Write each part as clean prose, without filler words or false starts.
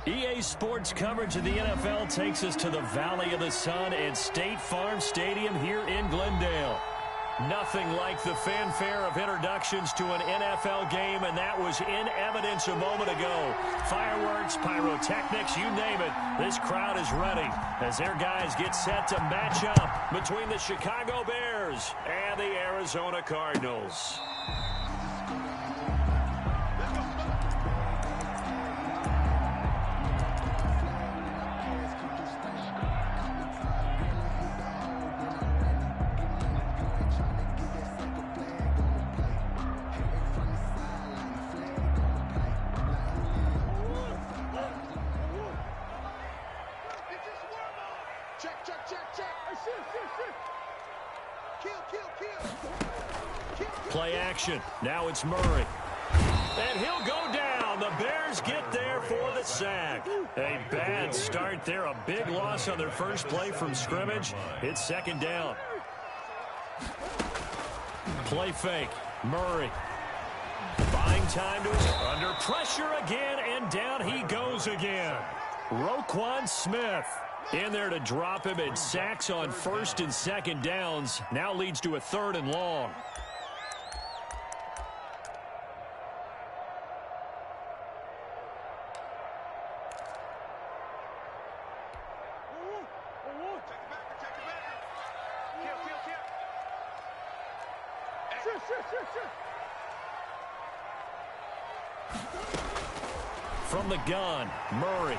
EA Sports coverage of the NFL takes us to the Valley of the Sun at State Farm Stadium here in Glendale. Nothing like the fanfare of introductions to an NFL game, and that was in evidence a moment ago. Fireworks, pyrotechnics, you name it, this crowd is ready as their guys get set to match up between the Chicago Bears and the Arizona Cardinals. Play action. Now it's Murray. And he'll go down. The Bears get there for the sack. A bad start there. A big loss on their first play from scrimmage. It's second down. Play fake. Murray. Buying time to under pressure again, and down he goes again. Roquan Smith in there to drop him, and sacks on first and second downs. Now leads to a third and long. From the gun, Murray.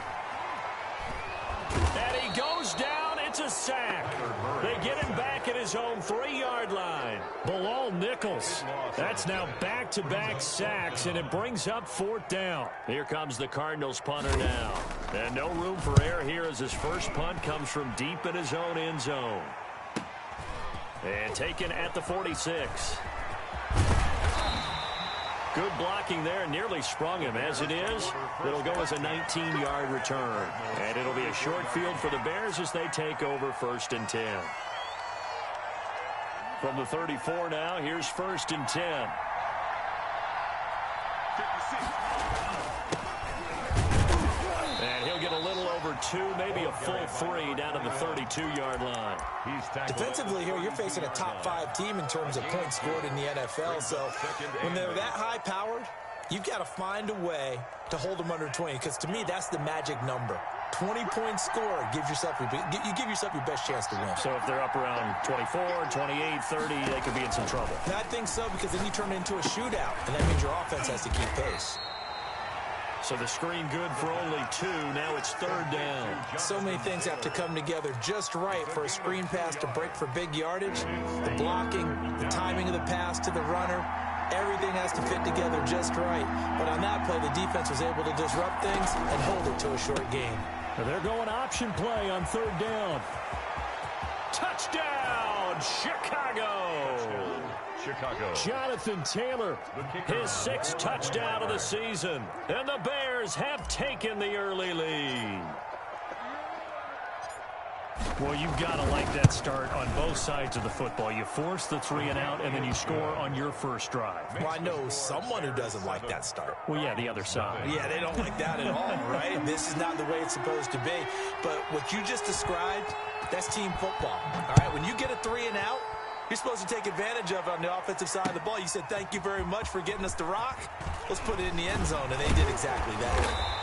And he goes down. It's a sack. They get him back at his own 3-yard line. Bilal Nichols. That's now back-to-back sacks, and it brings up fourth down. Here comes the Cardinals punter now. And no room for error here as his first punt comes from deep in his own end zone. And taken at the 46. Good blocking there, nearly sprung him. As it is, it'll go as a 19-yard return. And it'll be a short field for the Bears as they take over first and 10. From the 34 now, here's first and 10. And he'll get a little over 2, maybe a full 3 down to the 32-yard line. Defensively here, you're facing a top-5 team in terms of points scored in the NFL. So when they're that high-powered, you've got to find a way to hold them under 20. Because to me, that's the magic number. 20 points scored gives yourself you give yourself your best chance to win. So if they're up around 24, 28, 30, they could be in some trouble. And I think so, because then you turn it into a shootout, and that means your offense has to keep pace. So the screen good for only 2. Now it's third down. So many things have to come together just right for a screen pass to break for big yardage. The blocking, the timing of the pass to the runner, everything has to fit together just right. But on that play, the defense was able to disrupt things and hold it to a short gain. They're going option play on third down. Touchdown, Chicago! Jonathan Taylor, his 6th touchdown of the season. And the Bears have taken the early lead. Well, you've got to like that start on both sides of the football. You force the 3 and out, and then you score on your first drive. Well, I know someone who doesn't like that start. Well, yeah, the other side. Yeah, they don't like that at all, right? This is not the way it's supposed to be. But what you just described, that's team football, all right? When you get a 3 and out, you're supposed to take advantage of it on the offensive side of the ball. You said, thank you very much for getting us the rock. Let's put it in the end zone, and they did exactly that.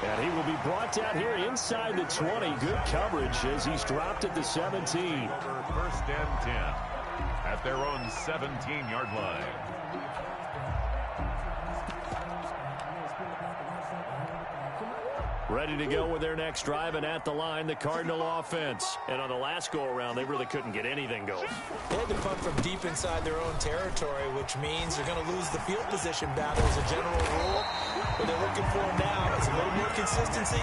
And he will be brought down here inside the 20. Good coverage as he's dropped at the 17. First and 10 at their own 17-yard line. Ready to go with their next drive, and at the line, the Cardinal offense. And on the last go-around, they really couldn't get anything going. They had to punt from deep inside their own territory, which means they're going to lose the field position battle as a general rule. What they're looking for now is a little more consistency,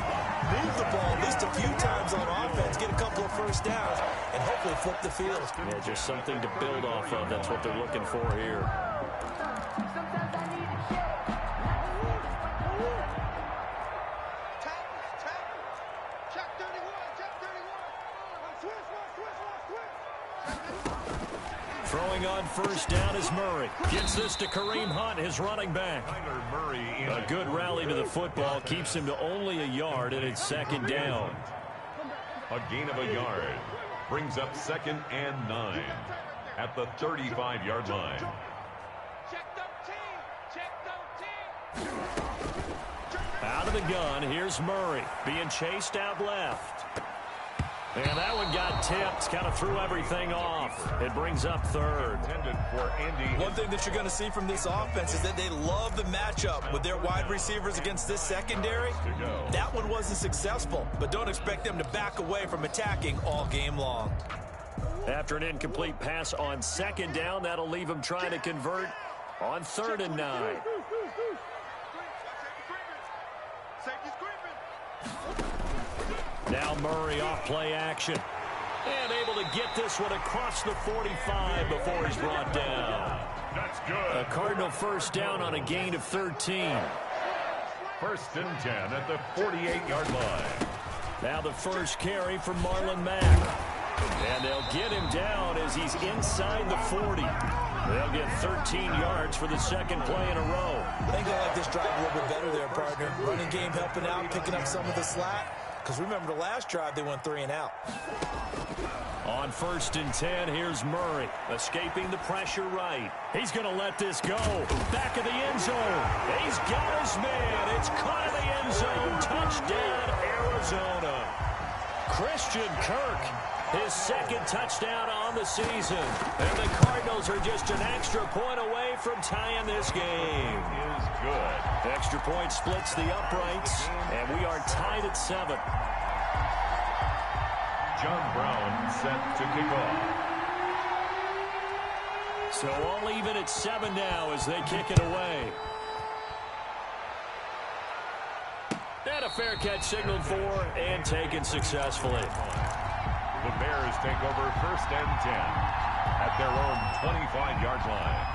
move the ball at least a few times on offense, get a couple of first downs, and hopefully flip the field. Yeah, just something to build off of. That's what they're looking for here. Throwing on first down is Murray. Gets this to Kareem Hunt, his running back. A good rally to the football keeps him to only a yard, and it's second down. A gain of a yard brings up 2nd and 9 at the 35-yard line. Out of the gun, here's Murray being chased out left. And that one got tipped, kind of threw everything off. It brings up 3rd. One thing that you're going to see from this offense is that they love the matchup with their wide receivers against this secondary. That one wasn't successful, but don't expect them to back away from attacking all game long. After an incomplete pass on 2nd down, that'll leave him trying to convert on 3rd and 9. Now Murray off play action. And able to get this one across the 45 before he's brought down. That's good. A Cardinal first down on a gain of 13. 1st and 10 at the 48-yard line. Now the first carry for Marlon Mack. And they'll get him down as he's inside the 40. They'll get 13 yards for the 2nd play in a row. I think they like this drive a little bit better there, partner. Running game helping out, picking up some of the slack. Because remember, the last drive, they went 3 and out. On 1st and 10, here's Murray, escaping the pressure right. He's going to let this go. Back of the end zone. He's got his man. It's caught in the end zone. Touchdown, Arizona. Christian Kirk, his 2nd touchdown on the season. And the Cardinals are just an extra point away from tying this game. Is good. Extra point splits the uprights, and we are tied at 7. John Brown set to kick off. So all even at 7 now as they kick it away. And a fair catch signaled for and taken successfully. The Bears take over 1st and 10 at their own 25-yard line.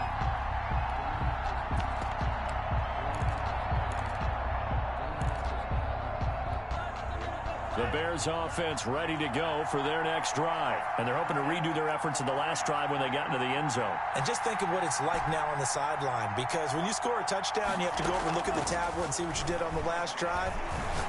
The Bears offense ready to go for their next drive. And they're hoping to redo their efforts in the last drive when they got into the end zone. And just think of what it's like now on the sideline. Because when you score a touchdown, you have to go over and look at the tablet and see what you did on the last drive.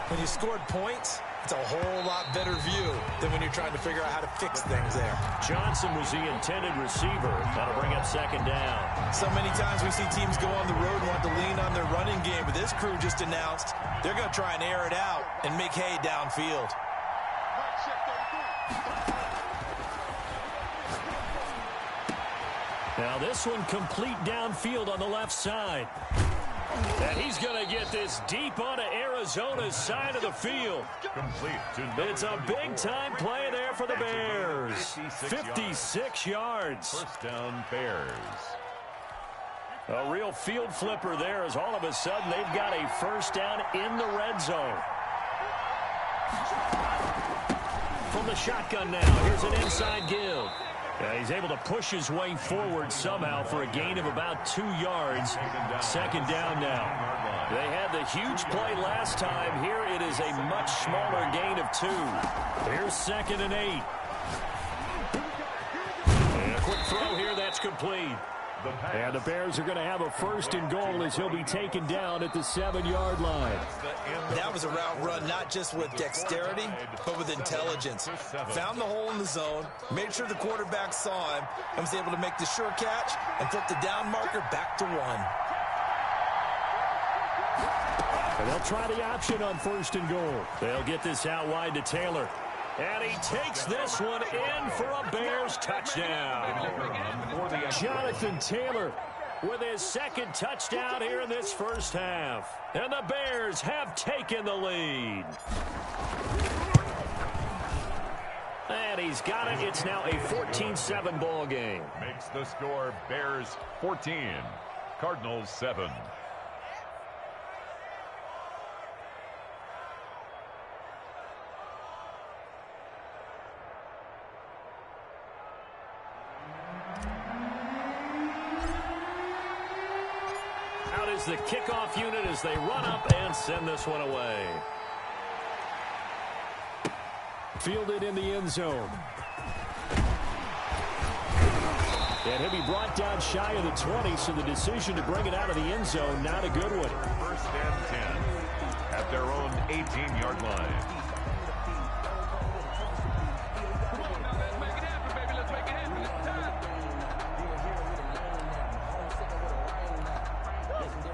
When you scored points, it's a whole lot better view than when you're trying to figure out how to fix things there. Johnson was the intended receiver. That'll bring up 2nd down. So many times we see teams go on the road and want to lean on their running game, but this crew just announced they're going to try and air it out and make hay downfield. Now this one complete downfield on the left side. And he's going to get this deep onto Arizona's side of the field. It's a big-time play there for the Bears. 56 yards. 1st down, Bears. A real field flipper there as all of a sudden they've got a first down in the red zone. From the shotgun now, here's an inside give. He's able to push his way forward somehow for a gain of about 2 yards. 2nd down now. They had the huge play last time. Here it is a much smaller gain of 2. Here's 2nd and 8. And a quick throw here, that's complete. And the Bears are going to have a 1st and goal as he'll be taken down at the 7-yard line. That was a route run not just with dexterity, but with intelligence. Found the hole in the zone, made sure the quarterback saw him, and was able to make the sure catch and flip the down marker back to 1. And they'll try the option on 1st and goal. They'll get this out wide to Taylor. And he takes this one in for a Bears touchdown. Jonathan Taylor with his 2nd touchdown here in this first half. And the Bears have taken the lead. And he's got it. It's now a 14-7 ball game. Makes the score Bears 14, Cardinals 7. Out is the kickoff unit as they run up and send this one away. Fielded in the end zone. And he'll be brought down shy of the 20, so the decision to bring it out of the end zone, not a good one. First and 10 at their own 18-yard line.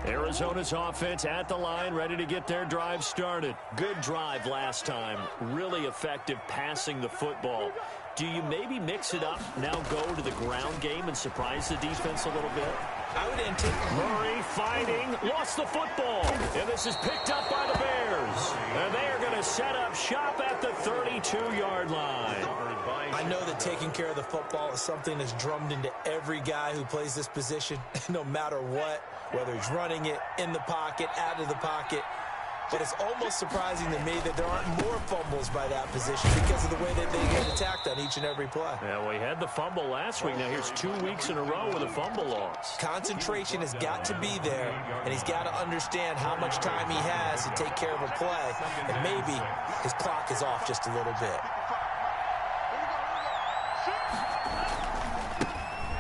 Arizona's offense at the line, ready to get their drive started. Good drive last time. Really effective passing the football. Do you maybe mix it up, now go to the ground game and surprise the defense a little bit? I would anticipate. Murray fighting, lost the football. And this is picked up by the Bears. And they are going to set up shop at the 32-yard line. I know that taking care of the football is something that's drummed into every guy who plays this position, no matter what, whether he's running it, in the pocket, out of the pocket. But it's almost surprising to me that there aren't more fumbles by that position because of the way that they get attacked on each and every play. Yeah, we had the fumble last week. Now here's 2 weeks in a row with a fumble loss. Concentration has got to be there, and he's got to understand how much time he has to take care of a play, and maybe his clock is off just a little bit.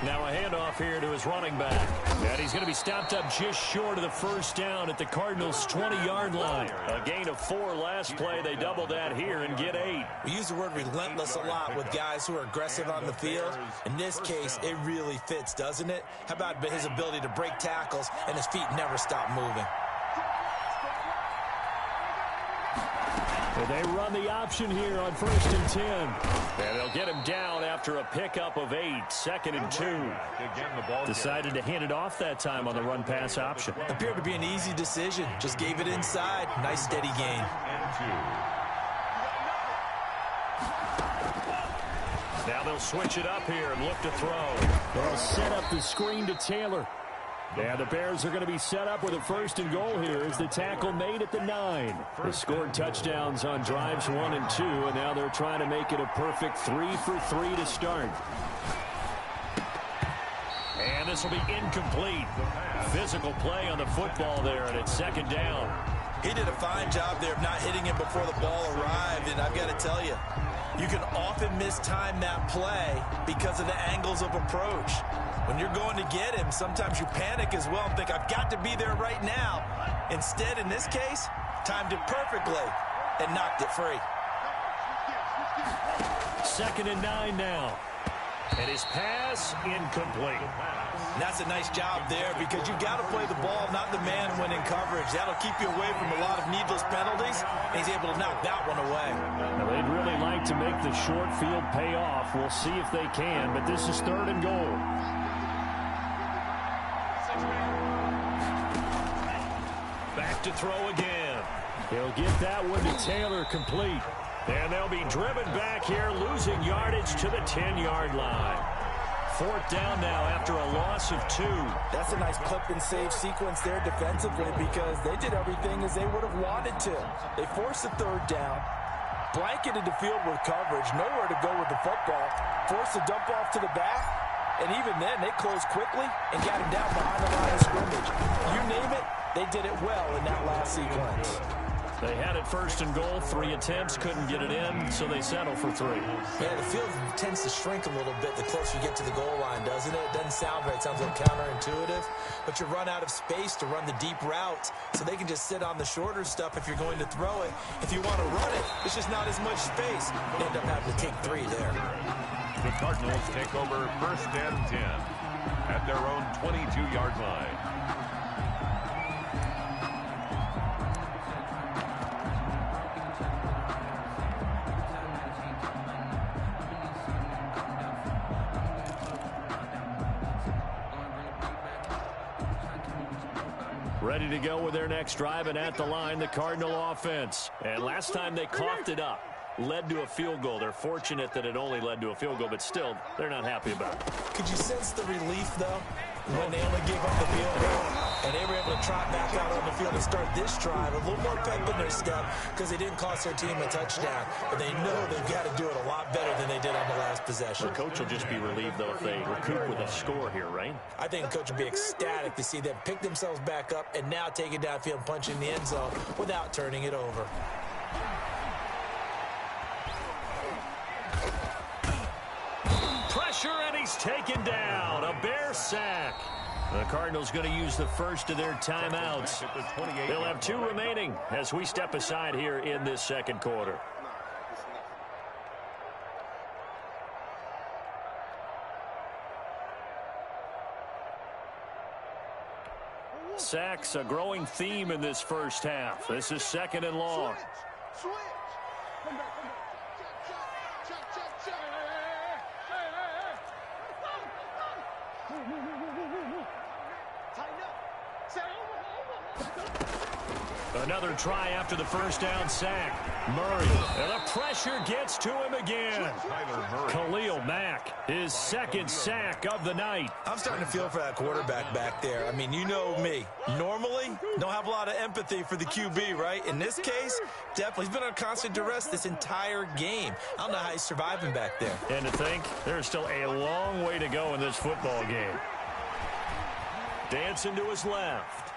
Now a handoff here to his running back. And he's going to be stopped up just short of the first down at the Cardinals' 20-yard line. A gain of 4 last play. They double that here and get 8. We use the word relentless a lot with guys who are aggressive on the field. In this case, it really fits, doesn't it? How about his ability to break tackles and his feet never stop moving? And they run the option here on 1st and 10. And they'll get him down after a pickup of 8. 2nd and 2. Decided to hand it off that time on the run-pass option. Appeared to be an easy decision. Just gave it inside. Nice steady gain. Now they'll switch it up here and look to throw. They'll set up the screen to Taylor. And the Bears are going to be set up with a 1st and goal here as the tackle made at the 9. They scored touchdowns on drives 1 and 2, and now they're trying to make it a perfect 3 for 3 to start. And this will be incomplete. Physical play on the football there, and it's 2nd down. He did a fine job there of not hitting him before the ball arrived, and I've got to tell you, you can often mistime that play because of the angles of approach. When you're going to get him, sometimes you panic as well and think, I've got to be there right now. Instead, in this case, timed it perfectly and knocked it free. 2nd and 9 now. And his pass incomplete. And that's a nice job there because you've got to play the ball, not the man when in coverage. That'll keep you away from a lot of needless penalties, and he's able to knock that one away. Now, they'd really like to make the short field pay off. We'll see if they can, but this is 3rd and goal. Back to throw again. He'll get that one to Taylor complete. And they'll be driven back here, losing yardage to the 10-yard line. 4th down now after a loss of 2. That's a nice clip and save sequence there defensively because they did everything as they would have wanted to. They forced the 3rd down, blanketed the field with coverage, nowhere to go with the football, forced the dump off to the back, and even then they closed quickly and got him down behind the line of scrimmage. You name it, they did it well in that last sequence. They had it 1st and goal, 3 attempts, couldn't get it in, so they settle for 3. Yeah, the field tends to shrink a little bit the closer you get to the goal line, doesn't it? It doesn't sound right. It sounds a little counterintuitive, but you run out of space to run the deep routes, so they can just sit on the shorter stuff if you're going to throw it. If you want to run it, it's just not as much space. They end up having to take 3 there. The Cardinals take over 1st and 10 at their own 22-yard line. Ready to go with their next drive, and at the line, the Cardinal offense. And last time they coughed it up, led to a field goal. They're fortunate that it only led to a field goal, but still, they're not happy about it. Could you sense the relief, though, when they only gave up the field goal, and they were able to trot back out on the field and start this drive, a little more pep in their step because they didn't cost their team a touchdown, but they know they've got to do it a lot better than they did on the last possession. The coach will just be relieved, though, if they recoup with a score here, right? I think the coach will be ecstatic to see them pick themselves back up and now take it downfield and punch in the end zone without turning it over. Pressure, and he he's taken down. A Bear sack. The Cardinals going to use the first of their timeouts. They'll have 2 remaining as we step aside here in this second quarter. Sacks, a growing theme in this first half. This is 2nd and long. Switch. Come back. Check. Tighten up. Set over. Another try after the first down sack. Murray, and the pressure gets to him again. Khalil Mack, his 2nd sack of the night. I'm starting to feel for that quarterback back there. I mean, you know me. Normally, don't have a lot of empathy for the QB, right? In this case, definitely. He's been on constant duress this entire game. I don't know how he's surviving back there. And to think, there's still a long way to go in this football game. Dancing to his left.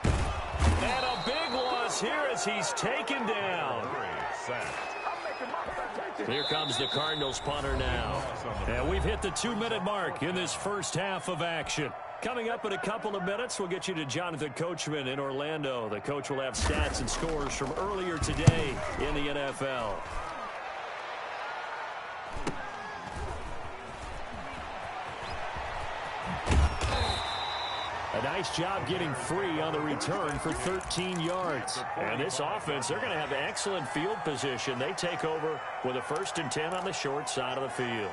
And a big loss here as he's taken down. Here comes the Cardinals punter now. And we've hit the 2-minute mark in this first half of action. Coming up in a couple of minutes, we'll get you to Jonathan Coachman in Orlando. The coach will have stats and scores from earlier today in the NFL. A nice job getting free on the return for 13 yards. And this offense, they're going to have excellent field position. They take over with a 1st and 10 on the short side of the field.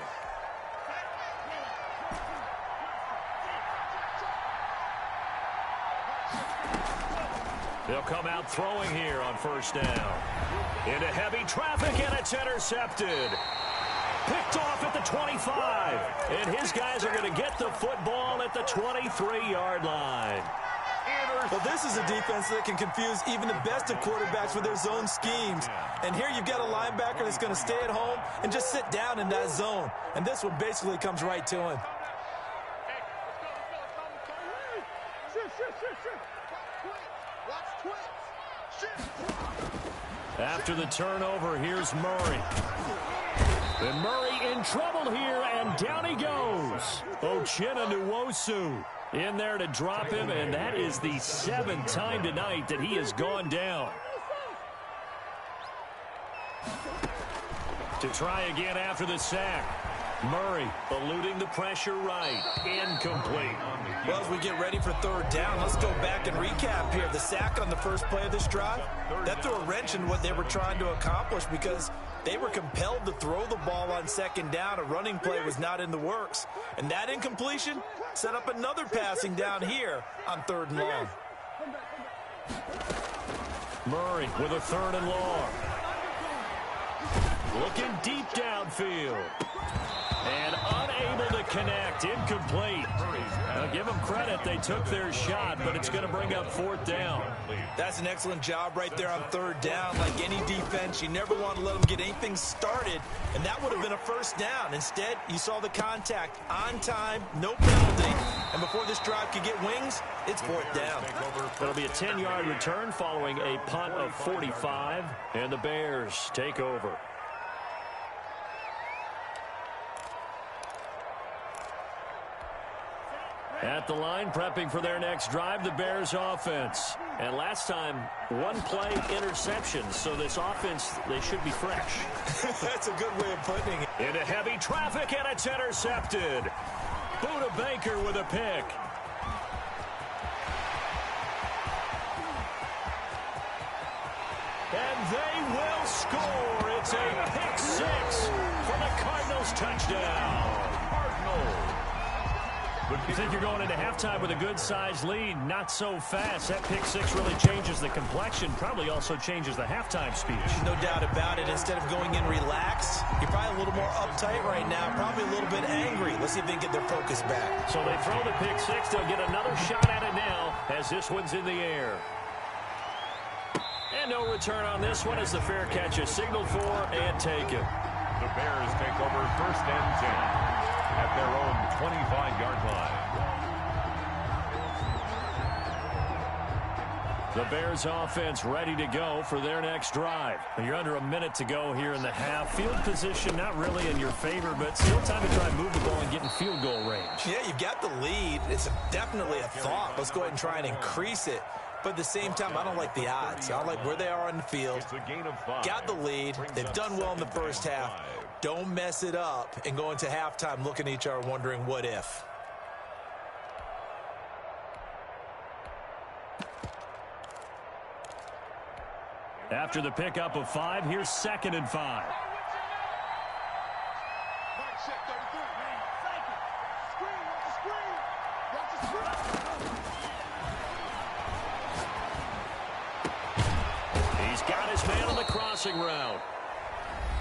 They'll come out throwing here on 1st down. Into heavy traffic, and it's intercepted. Picked off at the 25. And his guys are going to get the football at the 23-yard line. Well, this is a defense that can confuse even the best of quarterbacks with their zone schemes. And here you've got a linebacker that's going to stay at home and just sit down in that zone. And this one basically comes right to him. After the turnover, here's Murray. And Murray in trouble here, and down he goes. Uchenna Nwosu in there to drop him, and that is the 7th time tonight that he has gone down. To try again after the sack. Murray eluding the pressure right. Incomplete. Well, as we get ready for 3rd down, let's go back and recap here. The sack on the first play of this drive, that threw a wrench in what they were trying to accomplish because they were compelled to throw the ball on 2nd down. A running play was not in the works. And that incompletion set up another passing down here on 3rd and long. Murray with a 3rd and long. Looking deep downfield. And unable to connect. Incomplete. Now, give them credit. They took their shot, but it's going to bring up 4th down. That's an excellent job right there on 3rd down. Like any defense, you never want to let them get anything started, and that would have been a 1st down. Instead, you saw the contact on time, no penalty, and before this drive could get wings, it's 4th down. It'll be a 10-yard return following a punt of 45, and the Bears take over. At the line, prepping for their next drive, the Bears offense. And last time, 1-play interception. So this offense, they should be fresh. That's a good way of putting it. Into heavy traffic, and it's intercepted. Budda Baker with a pick. And they will score. It's a pick 6 for the Cardinals touchdown. Cardinals. You think you're going into halftime with a good-sized lead? Not so fast. That pick 6 really changes the complexion, probably also changes the halftime speech. No doubt about it. Instead of going in relaxed, you're probably a little more uptight right now, probably a little bit angry. Let's see if they can get their focus back. So they throw the pick 6. They'll get another shot at it now as this one's in the air. And no return on this one as the fair catch is signaled for and taken. The Bears take over 1st and 10. At their own 25-yard line. The Bears offense ready to go for their next drive. You're under a minute to go here in the half. Field position not really in your favor, but still time to try and move the ball and get in field goal range. Yeah, you've got the lead. It's definitely a thought. Let's go ahead and try and increase it. But at the same time, I don't like the odds. I like where they are on the field. It's a gain of 5. Got the lead. They've done well in the first half. Don't mess it up and go into halftime looking at each other wondering what if. After the pickup of 5, here's 2nd and 5. He's got his man on the crossing route.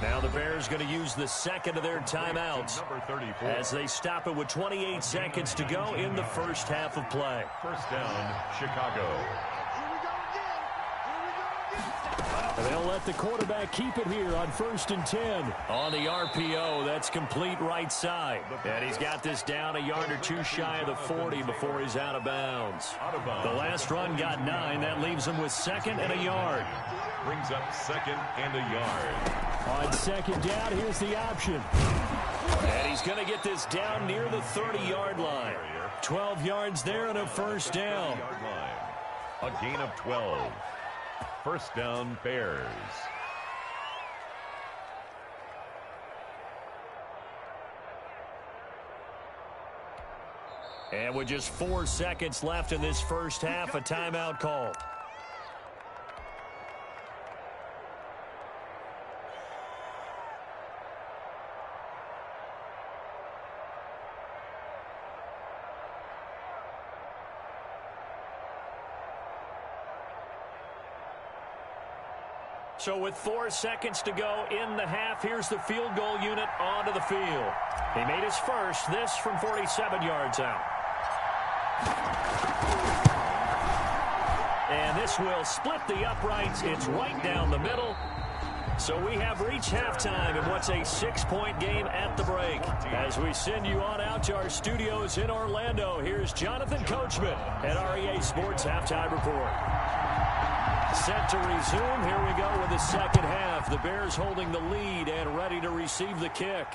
Now the Bears going to use the second of their timeouts Number 34. as they stop it with 28 seconds to go in the first half of play. First down, Chicago. They'll let the quarterback keep it here on 1st and 10. On the RPO, that's complete right side. And he's got this down a yard or two shy of the 40 before he's out of bounds. The last run got 9. That leaves him with 2nd and a yard. Brings up 2nd and a yard. On 2nd down, here's the option. And he's going to get this down near the 30-yard line. 12 yards there and a first down. A gain of 12. First down, Bears. And with just 4 seconds left in this first half, a timeout call. So with 4 seconds to go in the half, here's the field goal unit onto the field. He made his first, this from 47 yards out. And this will split the uprights. It's right down the middle. So we have reached halftime in what's a 6-point game at the break. As we send you on out to our studios in Orlando, here's Jonathan Coachman at REA Sports Halftime Report. Set to resume. Here we go with the second half. The Bears holding the lead and ready to receive the kick.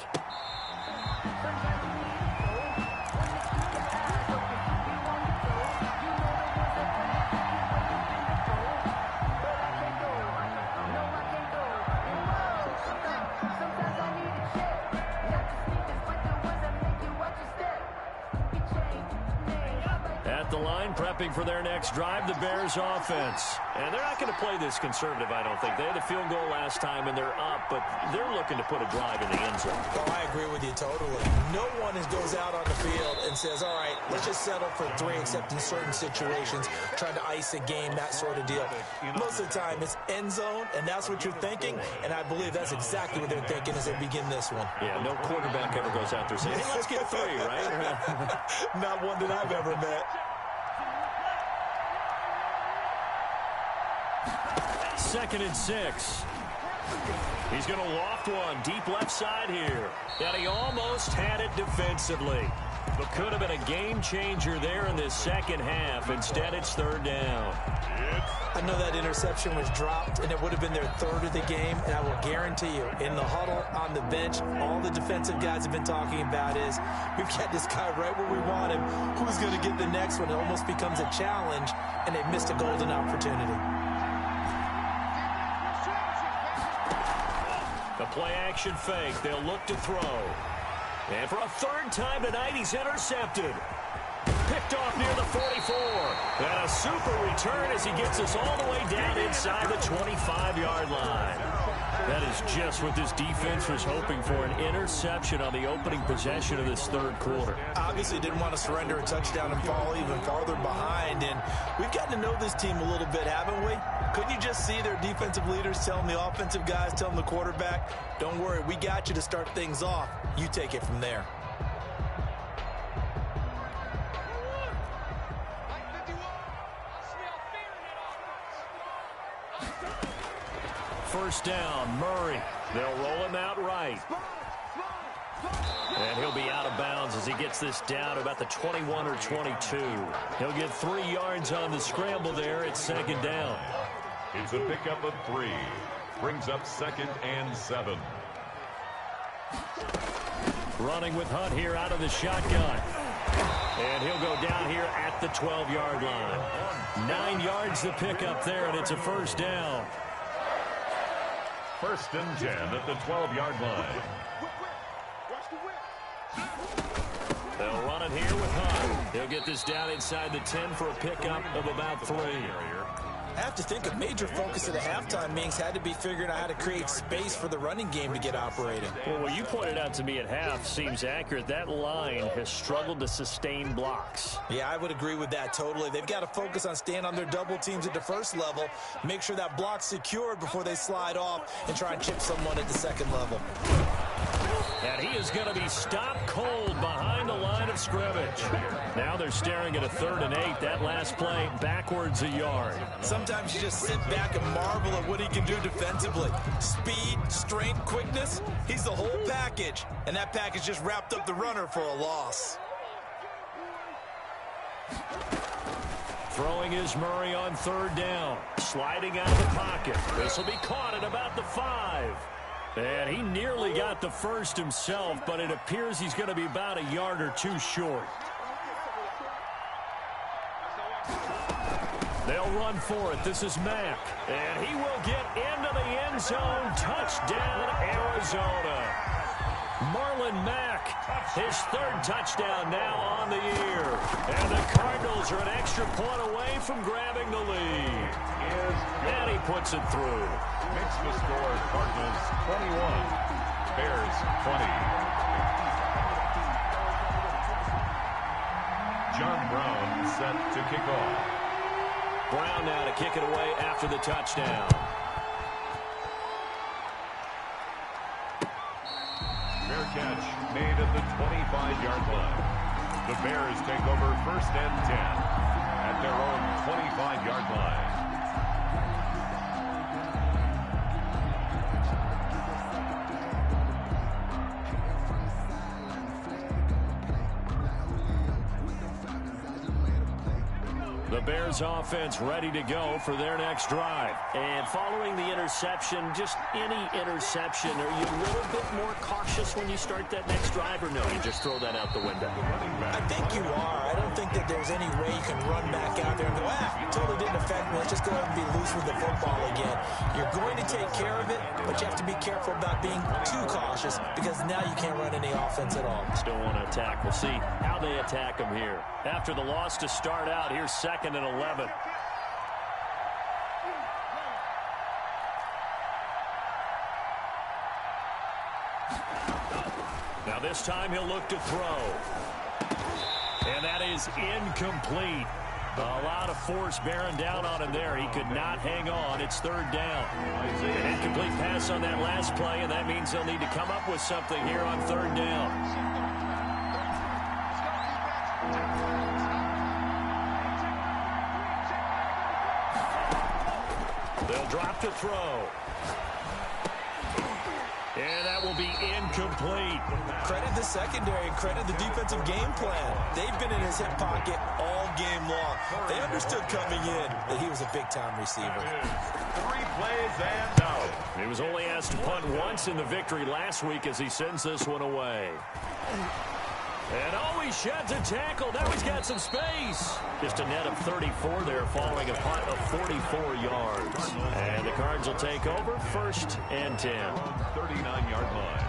At the line, prepping for their next drive, the Bears offense. And they're not going to play this conservative, I don't think. They had a field goal last time, and they're up, but they're looking to put a drive in the end zone. Oh, I agree with you totally. No one goes out on the field and says, all right, let's just settle for 3, except in certain situations, trying to ice a game, that sort of deal. Most of the time, it's end zone, and that's what you're thinking, and I believe that's exactly what they're thinking as they begin this one. Yeah, no quarterback ever goes out there saying, hey, let's get 3, right? Not one that I've ever met. 2nd and 6. He's going to loft one deep left side here. And he almost had it defensively. But could have been a game changer there in this second half. Instead, it's 3rd down. I know that interception was dropped, and it would have been their 3rd of the game. And I will guarantee you, in the huddle, on the bench, all the defensive guys have been talking about is, we've got this guy right where we want him. Who's going to get the next one? It almost becomes a challenge, and they've missed a golden opportunity. The play-action fake. They'll look to throw. And for a 3rd time tonight, he's intercepted. Picked off near the 44. And a super return as he gets us all the way down inside the 25-yard line. That is just what this defense was hoping for, an interception on the opening possession of this 3rd quarter. Obviously didn't want to surrender a touchdown and fall even farther behind. And we've gotten to know this team a little bit, haven't we? Couldn't you just see their defensive leaders telling the offensive guys, telling the quarterback, don't worry, we got you to start things off. You take it from there. First down, Murray. They'll roll him out right. And he'll be out of bounds as he gets this down about the 21 or 22. He'll get 3 yards on the scramble there. It's second down. It's a pickup of 3. Brings up 2nd and 7. Running with Hunt here out of the shotgun. And he'll go down here at the 12-yard line. 9 yards to pick up there, and it's a first down. 1st and 10 at the 12-yard line. They'll run it here with Hunt. He'll get this down inside the 10 for a pickup of about 3. I have to think a major focus of the halftime meetings had to be figuring out how to create space for the running game to get operating. Well, what you pointed out to me at half seems accurate. That line has struggled to sustain blocks. Yeah, I would agree with that totally. They've got to focus on staying on their double teams at the first level, make sure that block's secured before they slide off and try and chip someone at the second level. And he is going to be stopped cold behind the line of scrimmage. Now they're staring at a 3rd and 8. That last play backwards a yard. Sometimes you just sit back and marvel at what he can do defensively. Speed, strength, quickness, he's the whole package. And that package just wrapped up the runner for a loss. Throwing is Murray on 3rd down. Sliding out of the pocket. This will be caught at about the 5. And he nearly got the first himself, but it appears he's going to be about a yard or 2 short. They'll run for it. This is Mack. And he will get into the end zone. Touchdown, Arizona. Marlon Mack, his 3rd touchdown now on the year. And the Cardinals are an extra point away from grabbing the lead. And he puts it through. Makes the score Cardinals 21, Bears 20. John Brown set to kick off. Brown now to kick it away after the touchdown. Fair catch made at the 25-yard line. The Bears take over 1st and 10 at their own 25-yard line. The Bears offense ready to go for their next drive. And following the interception, just any interception, are you a little bit more cautious when you start that next drive, or no, you just throw that out the window? I think you are. I don't think that there's any way you can run back out there and go, it totally didn't affect me. Let's just go ahead and be loose with the football again. You're going to take care of it, but you have to be careful about being too cautious because now you can't run any offense at all. Still want to attack. We'll see how they attack them here. After the loss to start out, here's 2nd and 11. Now this time he'll look to throw. And that is incomplete. A lot of force bearing down on him there. He could not hang on. It's 3rd down. An incomplete pass on that last play, and that means they'll need to come up with something here on 3rd down. They'll drop to throw. And that will be incomplete. Credit the secondary and credit the defensive game plan. They've been in his hip pocket all game long. They understood coming in that he was a big-time receiver. 3 plays and out. He was only asked to punt once in the victory last week as he sends this one away. And he sheds a tackle. Now he's got some space. Just a net of 34 there following a punt of 44 yards. And the Cards will take over 1st and 10. 39-yard line.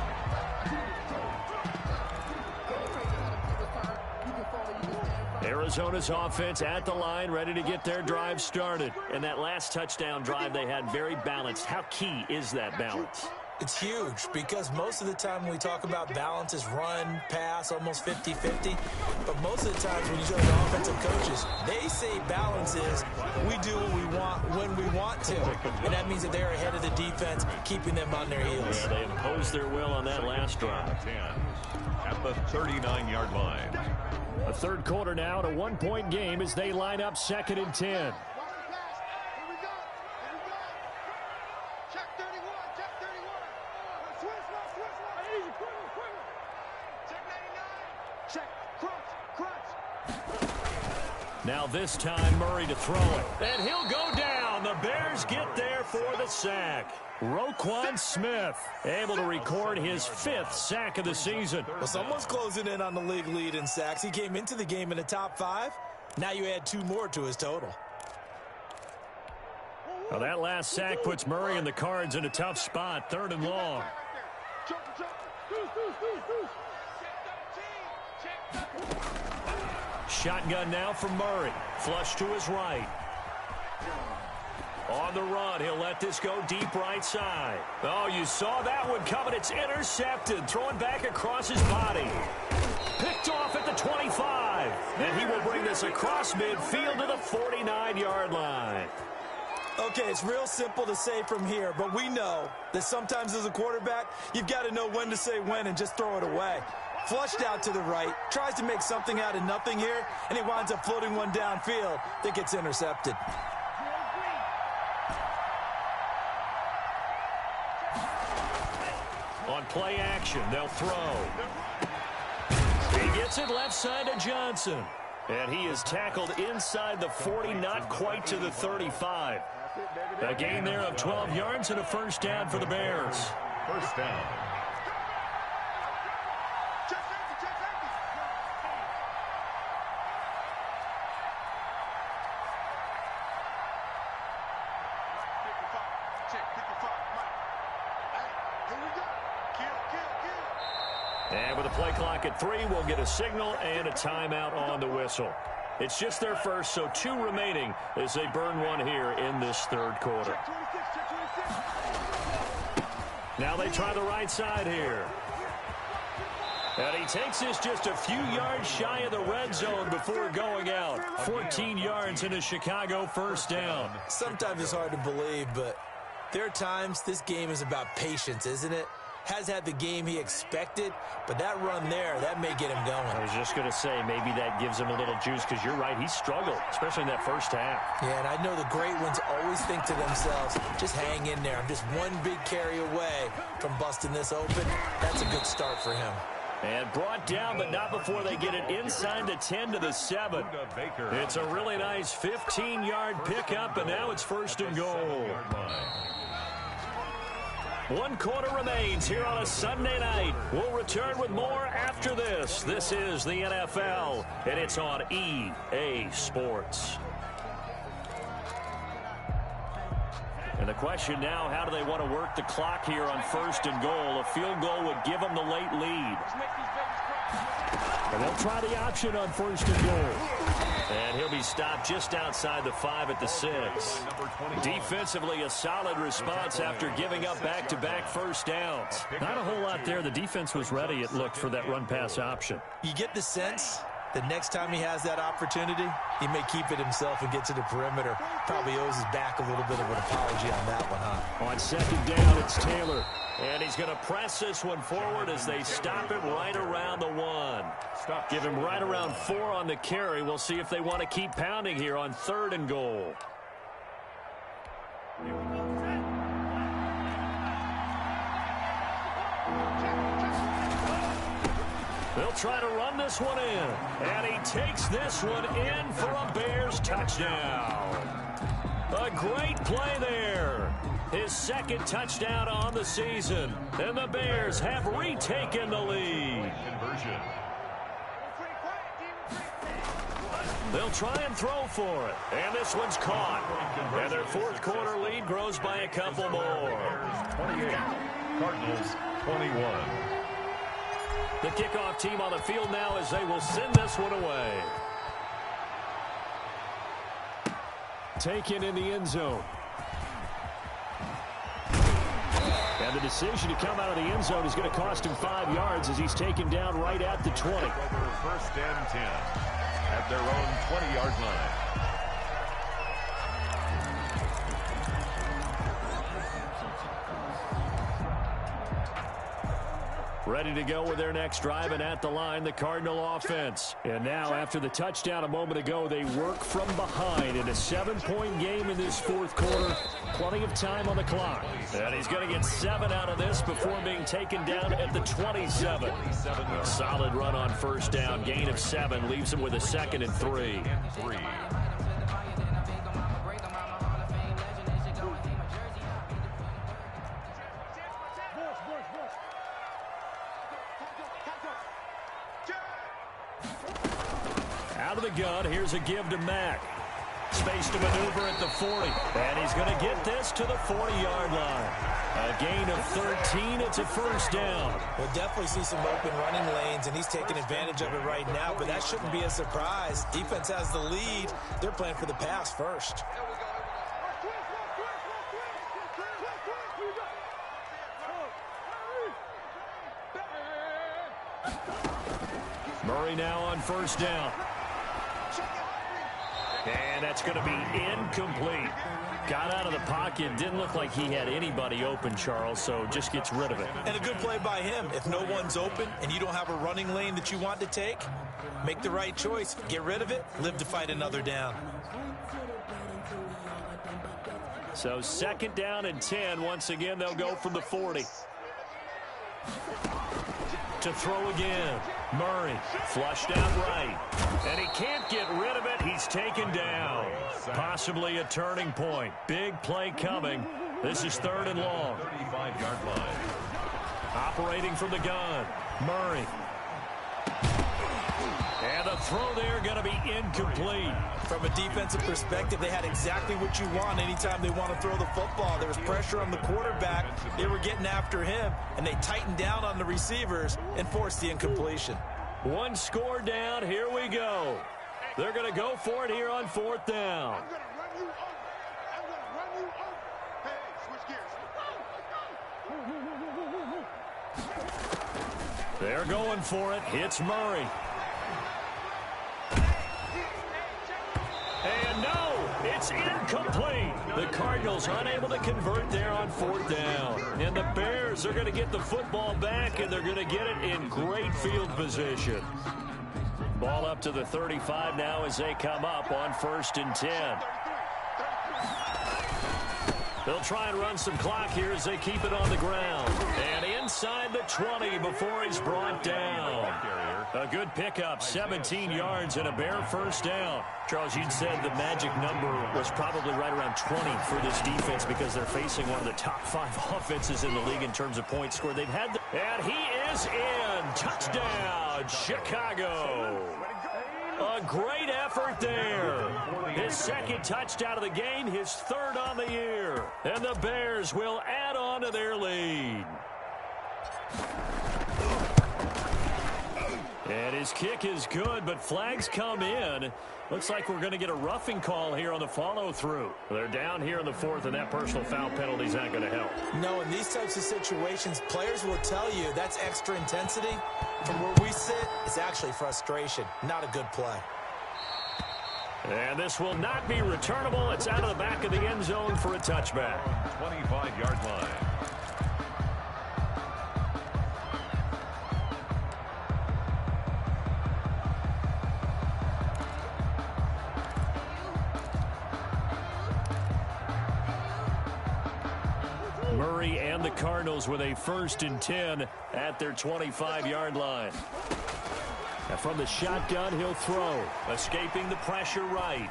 Arizona's offense at the line, ready to get their drive started. And that last touchdown drive they had very balanced. How key is that balance? It's huge because most of the time when we talk about balance is run, pass, almost 50-50. But most of the times when you talk to offensive coaches, they say balance is we do what we want when we want to. And that means that they're ahead of the defense, keeping them on their heels. Yeah, they imposed their will on that last drive. 10 at the 39-yard line. A third quarter now, and a one-point game as they line up 2nd and 10. Check. Crunch. Now this time Murray to throw it. And he'll go down. The Bears get there for the sack. Roquan Smith able to record his 5th sack of the season. Well, someone's closing in on the league lead in sacks. He came into the game in the top 5. Now you add 2 more to his total. Well, that last sack puts Murray and the Cards in a tough spot. 3rd and long. Shotgun now from Murray. Flush to his right. On the run, he'll let this go deep right side. Oh, you saw that one coming. It's intercepted. Throwing back across his body. Picked off at the 25. And he will bring this across midfield to the 49-yard line. Okay, it's real simple to say from here, but we know that sometimes as a quarterback, you've got to know when to say when and just throw it away. Flushed out to the right, tries to make something out of nothing here, and he winds up floating one downfield that gets intercepted. On play action, they'll throw. He gets it left side to Johnson. And he is tackled inside the 40, not quite to the 35. A gain there of 12 yards and a first down for the Bears. First down. And with a play clock at 3, we'll get a signal and a timeout on the whistle. It's just their first, so 2 remaining as they burn one here in this 3rd quarter. Now they try the right side here. And he takes this just a few yards shy of the red zone before going out. 14 yards in a Chicago first down. Sometimes it's hard to believe, but there are times this game is about patience, isn't it? Has had the game he expected, but that run there, that may get him going. I was just going to say, maybe that gives him a little juice, because you're right, he struggled, especially in that first half. Yeah, and I know the great ones always think to themselves, just hang in there. I'm just one big carry away from busting this open. That's a good start for him. And brought down, but not before they get it inside the 10 to the 7. It's a really nice 15-yard pickup, and now it's first and goal. 1 quarter remains here on a Sunday night. We'll return with more after this. This is the NFL, and it's on EA Sports. And the question now, how do they want to work the clock here on first and goal? A field goal would give them the late lead. And they'll try the option on first and goal. And he'll be stopped just outside the 5 at the 6. Defensively, a solid response after giving up back-to-back first downs. Not a whole lot there. The defense was ready, it looked, for that run-pass option. You get the sense the next time he has that opportunity, he may keep it himself and get to the perimeter. Probably owes his back a little bit of an apology on that one, huh? On second down, it's Taylor. And he's going to press this one forward as they stop him right around the 1. Give him right around 4 on the carry. We'll see if they want to keep pounding here on 3rd and goal. They'll try to run this one in. And he takes this one in for a Bears touchdown. A great play there. His 2nd touchdown on the season. And the Bears have retaken the lead. Conversion. They'll try and throw for it. And this one's caught. And their 4th quarter lead grows by a couple more. 28. Cardinals 21. The kickoff team on the field now as they will send this one away. Taken in the end zone. And the decision to come out of the end zone is going to cost him 5 yards as he's taken down right at the 20. Over first and 10 at their own 20-yard line. Ready to go with their next drive, and at the line, the Cardinal offense. And now, after the touchdown a moment ago, they work from behind in a 7-point game in this fourth quarter. Plenty of time on the clock. And he's going to get 7 out of this before being taken down at the 27. A solid run on first down. Gain of 7 leaves him with a 2nd and 3. Out of the gun, here's a give to Mack. Space to maneuver at the 40. And he's going to get this to the 40-yard line. A gain of 13. It's a first down. We'll definitely see some open running lanes, and he's taking advantage of it right now, but that shouldn't be a surprise. Defense has the lead. They're playing for the pass first. Murray now on first down. And that's going to be incomplete. Got out of the pocket. Didn't look like he had anybody open, Charles, so just gets rid of it. And a good play by him. If no one's open and you don't have a running lane that you want to take, make the right choice. Get rid of it. Live to fight another down. So 2nd down and 10. Once again, they'll go from the 40. To throw again. Murray flushed out right. And he can't get rid of it. He's taken down. Possibly a turning point. Big play coming. This is 3rd and long. 35-yard line. Operating from the gun. Murray. And the throw there going to be incomplete. From a defensive perspective, they had exactly what you want anytime they want to throw the football. There was pressure on the quarterback. They were getting after him, and they tightened down on the receivers and forced the incompletion. 1 score down. Here we go. They're going to go for it here on 4th down. I'm going to run you over. I'm going to run you over. Hey, switch gears. They're going for it. It's Murray. And no, it's incomplete. The Cardinals unable to convert there on 4th down. And the Bears are going to get the football back, and they're going to get it in great field position. Ball up to the 35 now as they come up on 1st and 10. They'll try and run some clock here as they keep it on the ground. And inside the 20 before he's brought down. A good pickup, 17 yards and a Bear first down. Charles, you'd said the magic number was probably right around 20 for this defense because they're facing one of the top 5 offenses in the league in terms of points scored. They've had and he is in. Touchdown, Chicago. A great effort there. His 2nd touchdown of the game, his 3rd on the year. And the Bears will add on to their lead. And his kick is good, but flags come in. Looks like we're going to get a roughing call here on the follow-through. They're down here in the 4th, and that personal foul penalty is not going to help. No, in these types of situations, players will tell you that's extra intensity. From where we sit, it's actually frustration, not a good play. And this will not be returnable. It's out of the back of the end zone for a touchback. 25-yard line. Murray and the Cardinals with a 1st and 10 at their 25-yard line. And from the shotgun, he'll throw. Escaping the pressure right.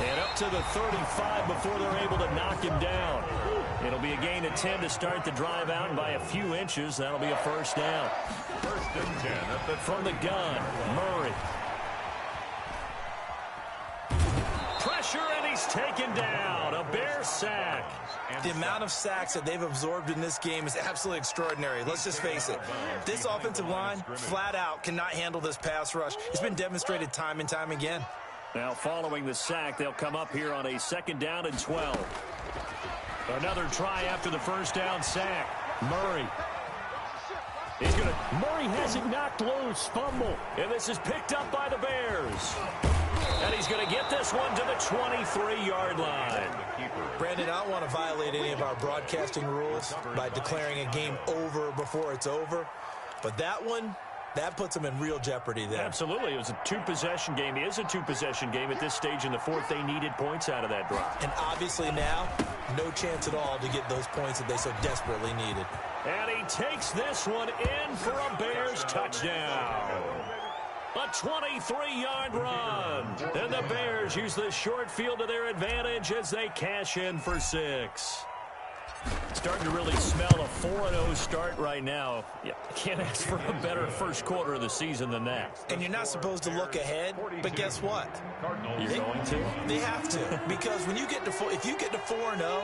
And up to the 35 before they're able to knock him down. It'll be a gain of 10 to start the drive out, and by a few inches, that'll be a first down. 1st and 10 at the from the gun, Murray. Pressure, and he's taken down. A Bear sack. The amount of sacks that they've absorbed in this game is absolutely extraordinary. Let's just face it. This offensive line, flat out, cannot handle this pass rush. It's been demonstrated time and time again. Now, following the sack, they'll come up here on a 2nd down and 12. Another try after the first down sack. Murray. Murray has it knocked loose. Fumble. And this is picked up by the Bears. And he's going to get this one to the 23-yard line. Brandon, I don't want to violate any of our broadcasting rules by declaring a game over before it's over. But that one, that puts them in real jeopardy there. Absolutely. It was a two-possession game. It is a two-possession game at this stage in the fourth. They needed points out of that drive. And obviously now, no chance at all to get those points that they so desperately needed. And he takes this one in for a Bears touchdown. A 23-yard run. And the Bears use the short field to their advantage as they cash in for 6. Starting to really smell a 4-0 start right now. Yeah, can't ask for a better first quarter of the season than that. And you're not supposed to look ahead, but guess what? You're going to? They have to. Because when you get to if you get to 4-0,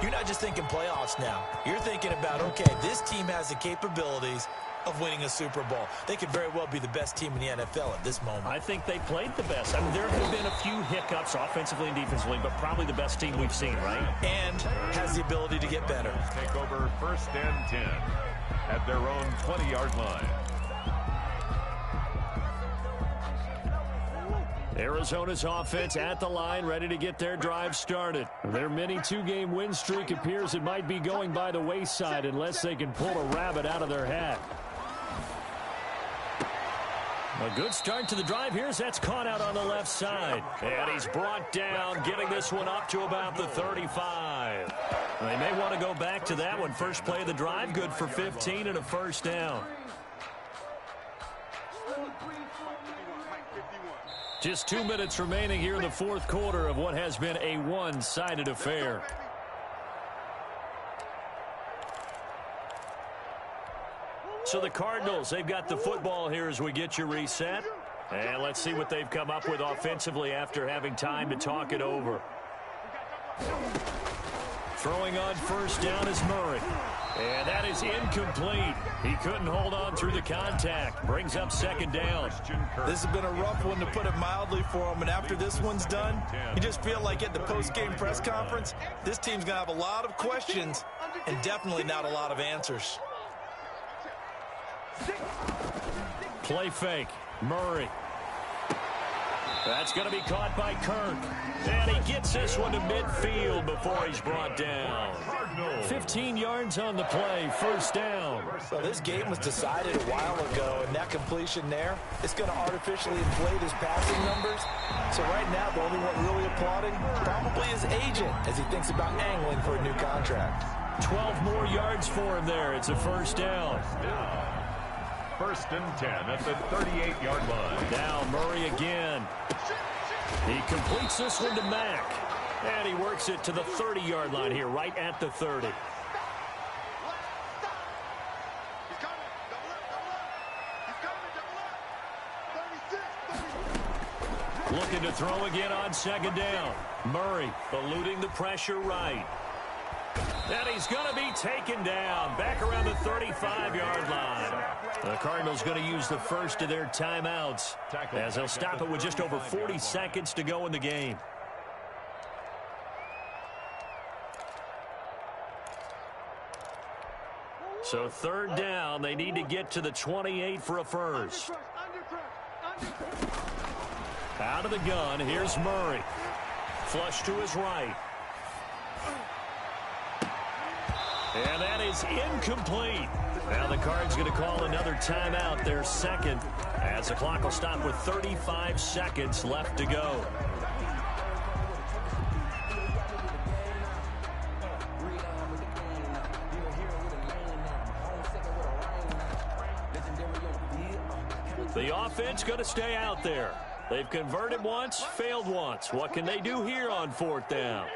you're not just thinking playoffs now. You're thinking about, okay, this team has the capabilities of winning a Super Bowl. They could very well be the best team in the NFL at this moment. I think they played the best. I mean, there have been a few hiccups offensively and defensively, but probably the best team we've seen, right? And has the ability to get better. Take over 1st and 10 at their own 20-yard line. Arizona's offense at the line, ready to get their drive started. Their mini two-game win streak appears it might be going by the wayside unless they can pull a rabbit out of their hat. A good start to the drive. That's caught out on the left side. And he's brought down, getting this one up to about the 35. They may want to go back to that one. First play of the drive, good for 15 and a first down. Just 2 minutes remaining here in the fourth quarter of what has been a one-sided affair. So the Cardinals, they've got the football here as we get you reset. And let's see what they've come up with offensively after having time to talk it over. Throwing on first down is Murray. And that is incomplete. He couldn't hold on through the contact. Brings up second down. This has been a rough one, to put it mildly, for him. And after this one's done, you just feel like at the post-game press conference, this team's going to have a lot of questions and definitely not a lot of answers. Play fake. Murray. That's going to be caught by Kirk. And he gets this one to midfield before he's brought down. 15 yards on the play, first down. So this game was decided a while ago, and that completion there, it's going to artificially inflate his passing numbers. So right now, the only one really applauding probably his agent as he thinks about angling for a new contract. 12 more yards for him there. It's a first down. 1st and 10 at the 38-yard line. Now Murray again. He completes this one to Mack. And he works it to the 30-yard line here, right at the 30. Looking to throw again on second down. Murray eluding the pressure right. And he's going to be taken down back around the 35-yard line. The Cardinals going to use the first of their timeouts as they'll stop it with just over 40 seconds to go in the game. So third down, they need to get to the 28 for a first. Out of the gun, here's Murray. Flush to his right. And that is incomplete. Now the Cards going to call another timeout, their second, as the clock will stop with 35 seconds left to go. The offense going to stay out there. They've converted once, failed once. What can they do here on fourth down?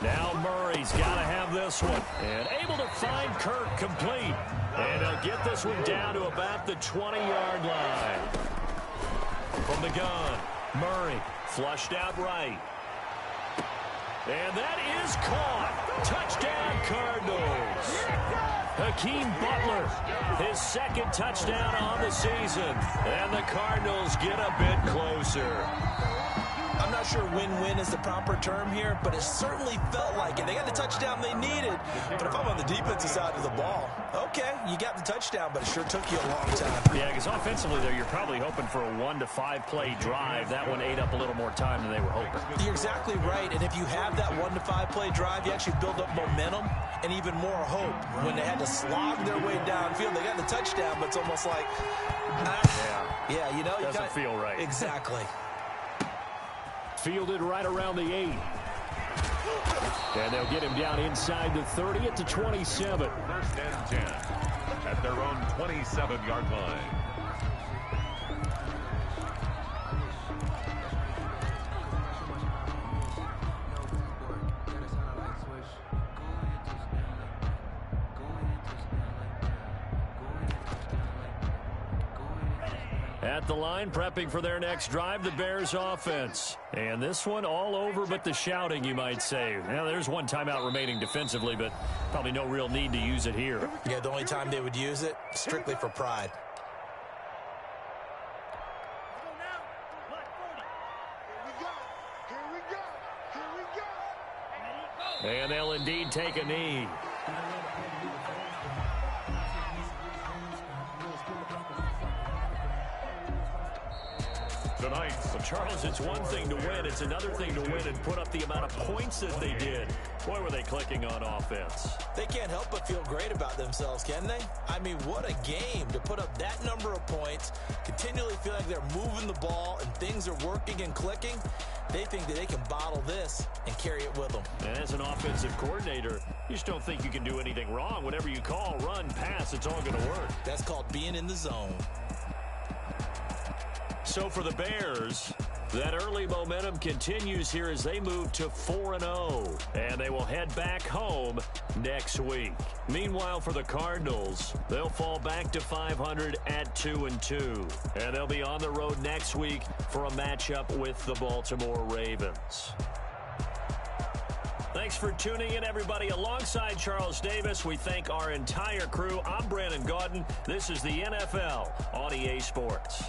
Now Murray's got to have this one. And able to find Kirk complete. And he'll get this one down to about the 20-yard line. From the gun, Murray flushed out right. And that is caught. Touchdown, Cardinals. Hakeem Butler, his second touchdown on the season. And the Cardinals get a bit closer. I'm not sure win-win is the proper term here, but it certainly felt like it. They got the touchdown they needed, but if I'm on the defensive side of the ball, okay, you got the touchdown, but it sure took you a long time. Yeah, because offensively, though, you're probably hoping for a 1 to 5 play drive. That one ate up a little more time than they were hoping. You're exactly right, and if you have that 1 to 5 play drive, you actually build up momentum and even more hope. When they had to slog their way downfield, they got the touchdown, but it's almost like, yeah, you know, doesn't feel right. Exactly. Fielded right around the 8. And they'll get him down inside the 30 at the 27. First and 10 at their own 27-yard line. At the line, prepping for their next drive, the Bears offense. And this one all over but the shouting, you might say. Now, there's one timeout remaining defensively, but probably no real need to use it here. Yeah, the only time they would use it, strictly for pride. And they'll indeed take a knee. Tonight, Charles, it's one thing to win. It's another thing to win and put up the amount of points that they did. Boy, were they clicking on offense. They can't help but feel great about themselves, can they? I mean, what a game to put up that number of points, continually feel like they're moving the ball and things are working and clicking. They think that they can bottle this and carry it with them. And as an offensive coordinator, you just don't think you can do anything wrong. Whatever you call, run, pass, it's all going to work. That's called being in the zone. So for the Bears, that early momentum continues here as they move to 4-0. And they will head back home next week. Meanwhile, for the Cardinals, they'll fall back to 500 at 2-2. And they'll be on the road next week for a matchup with the Baltimore Ravens. Thanks for tuning in, everybody. Alongside Charles Davis, we thank our entire crew. I'm Brandon Gaudin. This is the NFL on EA Sports.